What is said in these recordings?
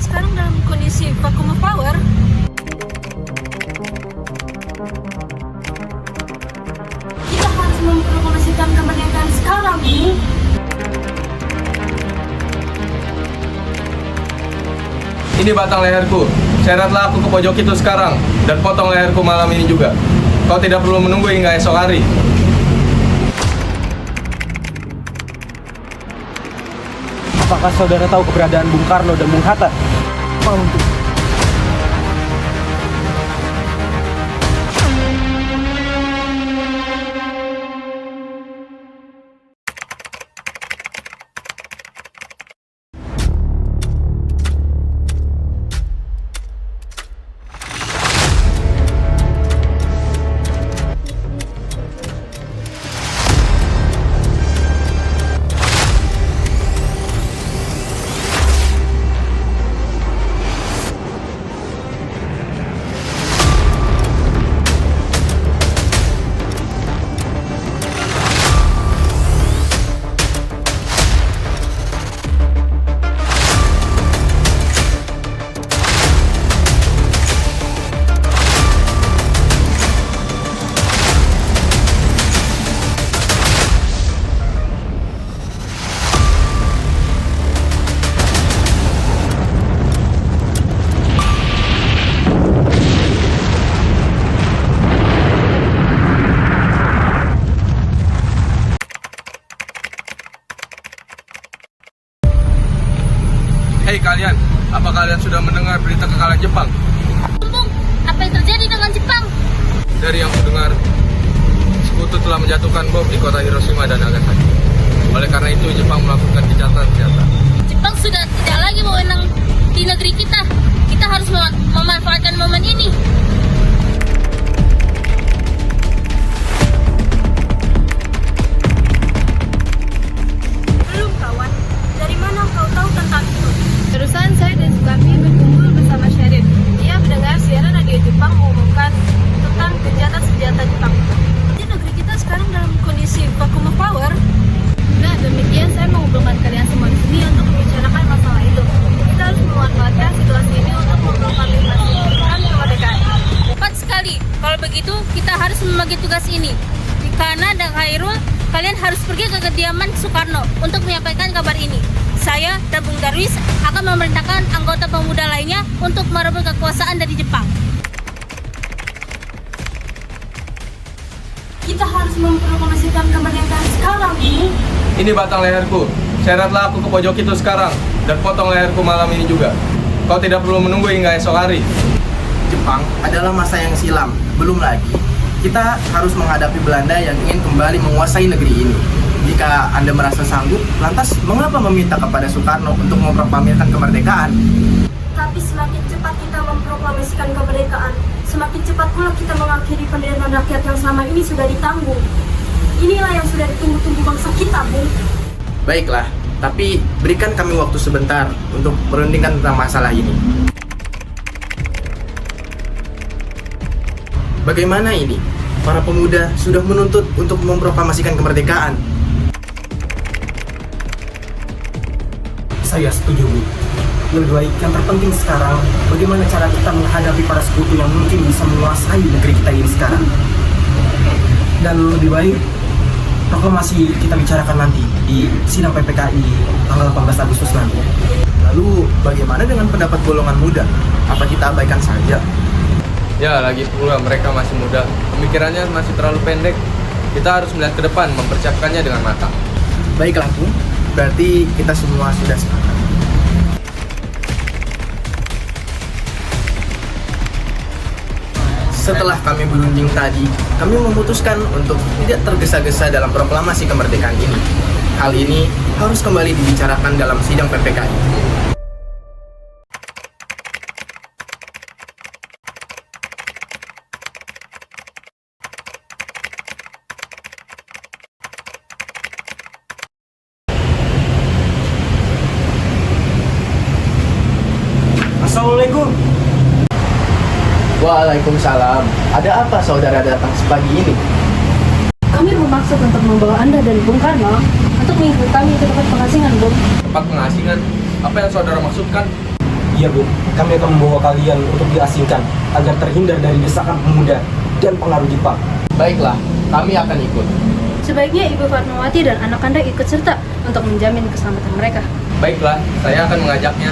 sekarang dalam kondisi vacuum of power. Kita harus mempromosikan kemerdekaan sekarang, Bu. Ini batang leherku. Seretlah aku ke pojok itu sekarang dan potong leherku malam ini juga. Kau tidak perlu menunggu hingga esok hari. Apakah saudara tahu keberadaan Bung Karno dan Bung Hatta? Hei kalian, apa kalian sudah mendengar berita kekalahan Jepang? Bung, apa yang terjadi dengan Jepang? Dari yang kudengar, sekutu telah menjatuhkan bom di kota Hiroshima dan Nagasaki. Oleh karena itu, Jepang melakukan gencatan senjata. Jepang sudah tidak lagi wewenang di negeri kita. Kita harus memanfaatkan momen ini. Belum, kawan. Dari mana kau tahu tentang itu? Terusan saya dan Sukami berkumpul bersama Syarif. Dia mendengar siaran radio Jepang mengumumkan tentang gencatan senjata Jepang. Jadi negeri kita sekarang dalam kondisi vacuum of power. Nah, demikian saya mengumpulkan kalian semua di sini untuk membicarakan masalah itu. Kita harus memanfaatkan situasi ini untuk memproklamasikan kemerdekaan. Tepat sekali. Kalau begitu, kita harus membagi tugas ini. Kana dan Khairul, kalian harus pergi ke kediaman Soekarno untuk menyampaikan kabar ini. Saya dan Bung Darwis akan memerintahkan anggota pemuda lainnya untuk merebut kekuasaan dari Jepang. Kita harus mempromosikan kemerdekaan sekarang, Bu. Ini batang leherku. Seretlah aku ke pojok itu sekarang dan potong leherku malam ini juga. Kau tidak perlu menunggu hingga esok hari. Jepang adalah masa yang silam. Belum lagi, kita harus menghadapi Belanda yang ingin kembali menguasai negeri ini. Jika Anda merasa sanggup, lantas mengapa meminta kepada Soekarno untuk memproklamirkan kemerdekaan? Tapi semakin cepat kita memproklamasikan kemerdekaan, semakin cepat pula kita mengakhiri penderitaan rakyat yang selama ini sudah ditanggung. Inilah yang sudah ditunggu-tunggu bangsa kita, Bu. Baiklah, tapi berikan kami waktu sebentar untuk merundingkan tentang masalah ini. Bagaimana ini? Para pemuda sudah menuntut untuk memproklamasikan kemerdekaan. Saya setuju, Bu. Lebih baik yang terpenting sekarang, bagaimana cara kita menghadapi para sekutu yang mungkin bisa menguasai negeri kita ini sekarang. Dan lebih baik, proklamasi kita bicarakan nanti di sidang PPKI tanggal 18 Agustus nanti. Lalu bagaimana dengan pendapat golongan muda? Apa kita abaikan saja? Ya, lagi pula mereka masih muda. Pemikirannya masih terlalu pendek. Kita harus melihat ke depan, mempersiapkannya dengan matang. Baiklah, Bu. Berarti kita semua sudah sepakat. Setelah kami berunding tadi, kami memutuskan untuk tidak tergesa-gesa dalam proklamasi kemerdekaan ini. Hal ini harus kembali dibicarakan dalam sidang PPKI. Assalamualaikum. Waalaikumsalam. Ada apa saudara datang sepagi ini? Kami bermaksud untuk membawa Anda dan Bung Karno untuk mengikuti kami ke tempat pengasingan, Bung. Tempat pengasingan? Apa yang saudara maksudkan? Iya Bu, kami akan membawa kalian untuk diasingkan agar terhindar dari desakan pemuda dan pengaruh Jepang. Baiklah, kami akan ikut. Sebaiknya Ibu Fatmawati dan anak Anda ikut serta untuk menjamin keselamatan mereka. Baiklah, saya akan mengajaknya.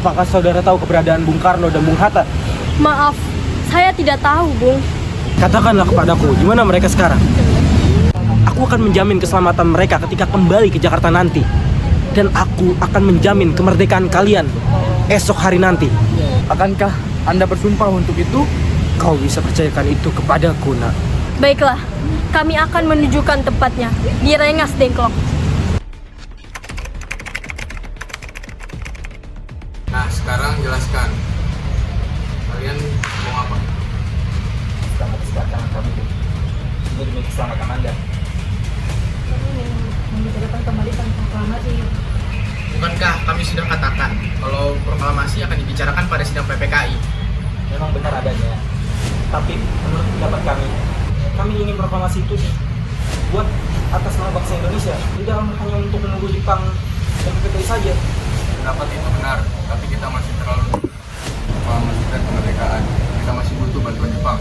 Apakah saudara tahu keberadaan Bung Karno dan Bung Hatta? Maaf, saya tidak tahu, Bung. Katakanlah kepadaku, di mana mereka sekarang? Aku akan menjamin keselamatan mereka ketika kembali ke Jakarta nanti. Dan aku akan menjamin kemerdekaan kalian esok hari nanti. Akankah Anda bersumpah untuk itu? Kau bisa percayakan itu kepadaku, nak. Baiklah, kami akan menunjukkan tempatnya di Rengas Dengklok. Nah, sekarang jelaskan. Kalian mau apa? Selamat keselamatan kami. Ini demi keselamatan Anda. Bukankah kami sudah katakan kalau proklamasi akan dibicarakan pada sidang PPKI? Memang benar adanya. Tapi menurut pendapat kami ingin proklamasi itu dibuat atas nama bangsa Indonesia, tidak hanya untuk menunggu Jepang dan PPKI saja. Pendapat itu benar, tapi kita masih terlalu proklamasikan kemerdekaan. Kita masih butuh bantuan Jepang.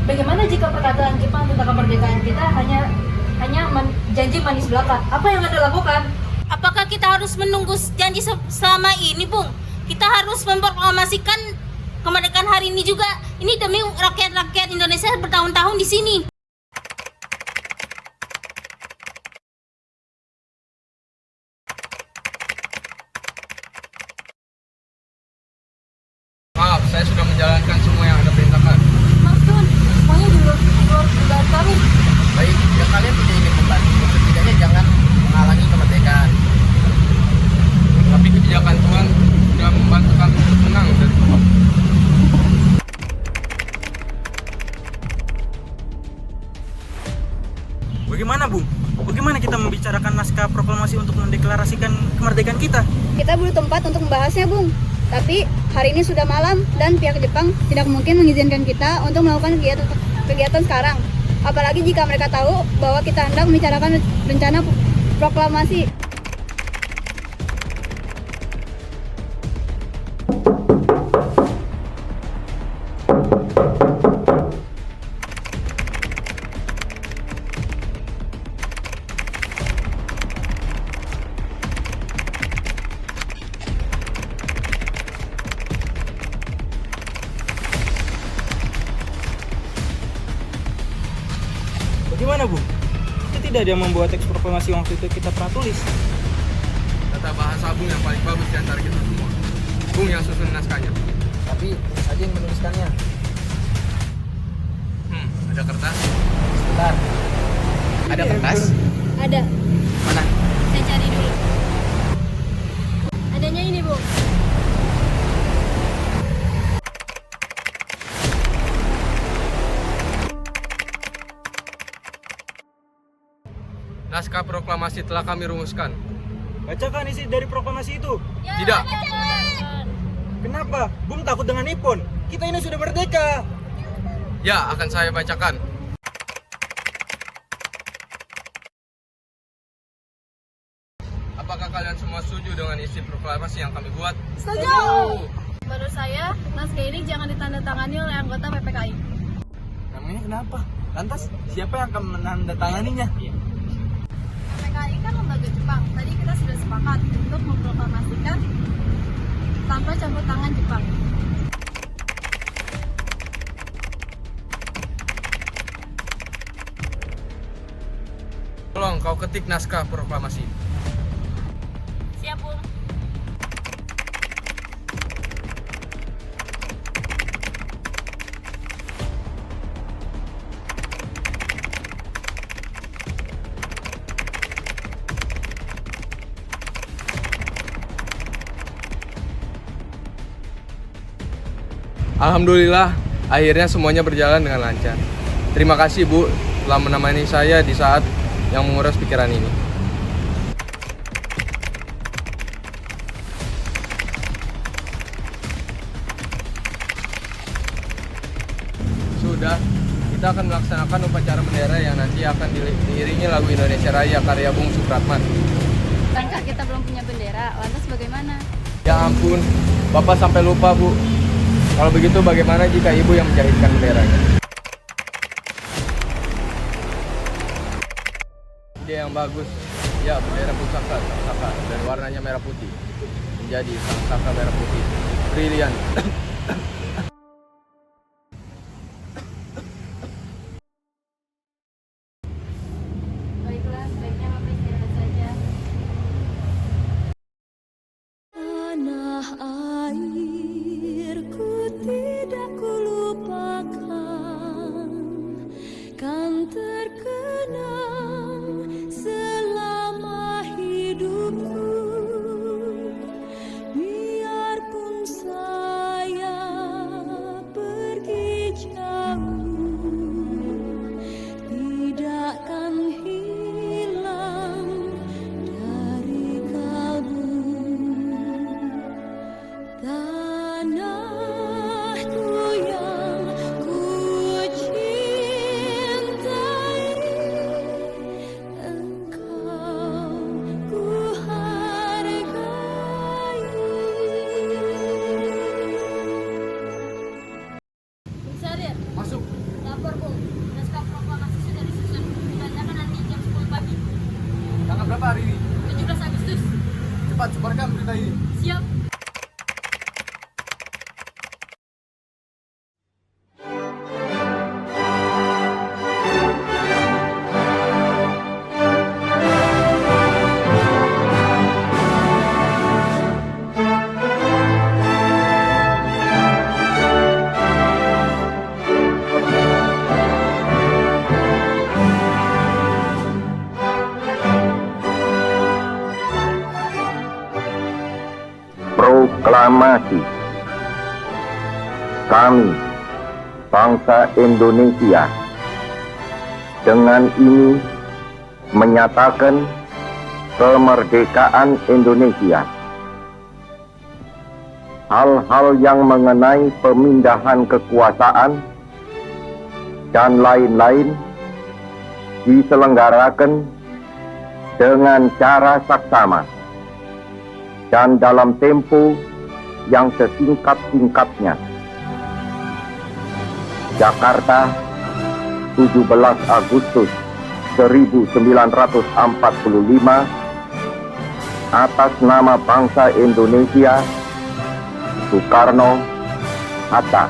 Bagaimana jika perkataan Jepang tentang kemerdekaan kita hanya janji manis belaka? Apa yang Anda lakukan? Apakah kita harus menunggu janji selama ini, Bung? Kita harus memproklamasikan kemerdekaan hari ini juga. Ini demi rakyat-rakyat Indonesia bertahun-tahun di sini. Maaf, saya sudah menjalankan semua yang Anda perintahkan. Maksud, semuanya di luar dugaan kami. Baik, jika kalian tidak ingin membantu, setidaknya jangan menghalangi kemerdekaan. Tapi kebijakan Tuhan sudah membantu kami untuk menang dari Jepang. Bagaimana, Bung? Bagaimana kita membicarakan naskah proklamasi untuk mendeklarasikan kemerdekaan kita? Kita butuh tempat untuk membahasnya, Bung. Tapi hari ini sudah malam dan pihak Jepang tidak mungkin mengizinkan kita untuk melakukan kegiatan sekarang. Apalagi jika mereka tahu bahwa kita hendak membicarakan rencana proklamasi. Bagaimana, Bung? Itu tidak ada yang membuat teks proklamasi waktu itu kita pernah tulis. Tata bahasa Bung yang paling bagus di antara kita semua. Bung yang susun naskahnya. Tapi saja yang menuliskannya. Ada kertas? Sebentar. Ada kertas? Ada. Mana? Saya cari dulu. Adanya ini, Bung. Naskah proklamasi telah kami rumuskan. Bacakan isi dari proklamasi itu. Tidak. Kenapa? Bung takut dengan Nippon. Kita ini sudah merdeka. Ya, akan saya bacakan. Apakah kalian semua setuju dengan isi proklamasi yang kami buat? Menurut saya, naskah ini jangan ditandatangani oleh anggota PPKI. Namanya kenapa? Lantas, siapa yang akan menandatanganinya? PPKI kan lembaga Jepang. Tadi kita sudah sepakat untuk memproklamasikan tanpa campur tangan Jepang. Tolong kau ketik naskah proklamasi. Siap, Bung. Alhamdulillah, akhirnya semuanya berjalan dengan lancar. Terima kasih, Bu, telah menemani saya di saat yang menguras pikiran ini. Sudah, kita akan melaksanakan upacara bendera yang nanti akan diiringi lagu Indonesia Raya karya Bung Supratman. Kan Kak, kita belum punya bendera, lantas bagaimana? Ya ampun, Bapak sampai lupa, Bu. Kalau begitu bagaimana jika Ibu yang menjahitkan benderanya? Ide yang bagus. Ya, bendera pusaka, sangsaka, dan warnanya merah putih. Menjadi sangsaka merah putih. Brilian. Baiklah, sebaiknya Bapak istirahat saja. Tanah airku tidak kulupakan, kan terkenang selama hidupku. Biarpun saya pergi jauh, tidakkan hilang dari kalbu. Tanahku yang ku cintai, engkau ku hargai. Bung Syahrir, Masuk. lapor Bung. Naskah proklamasi sudah disusun. Dibacakan nanti jam 10 pagi. Tanggal berapa hari ini? 17 Agustus. Cepat sebarkan berita ini. Siap. Proklamasi. Kami, bangsa Indonesia, dengan ini menyatakan kemerdekaan Indonesia. Hal-hal yang mengenai pemindahan kekuasaan dan lain-lain diselenggarakan dengan cara saksama dan dalam tempo yang sesingkat-singkatnya. Jakarta, 17 Agustus 1945, atas nama bangsa Indonesia, Soekarno, Hatta.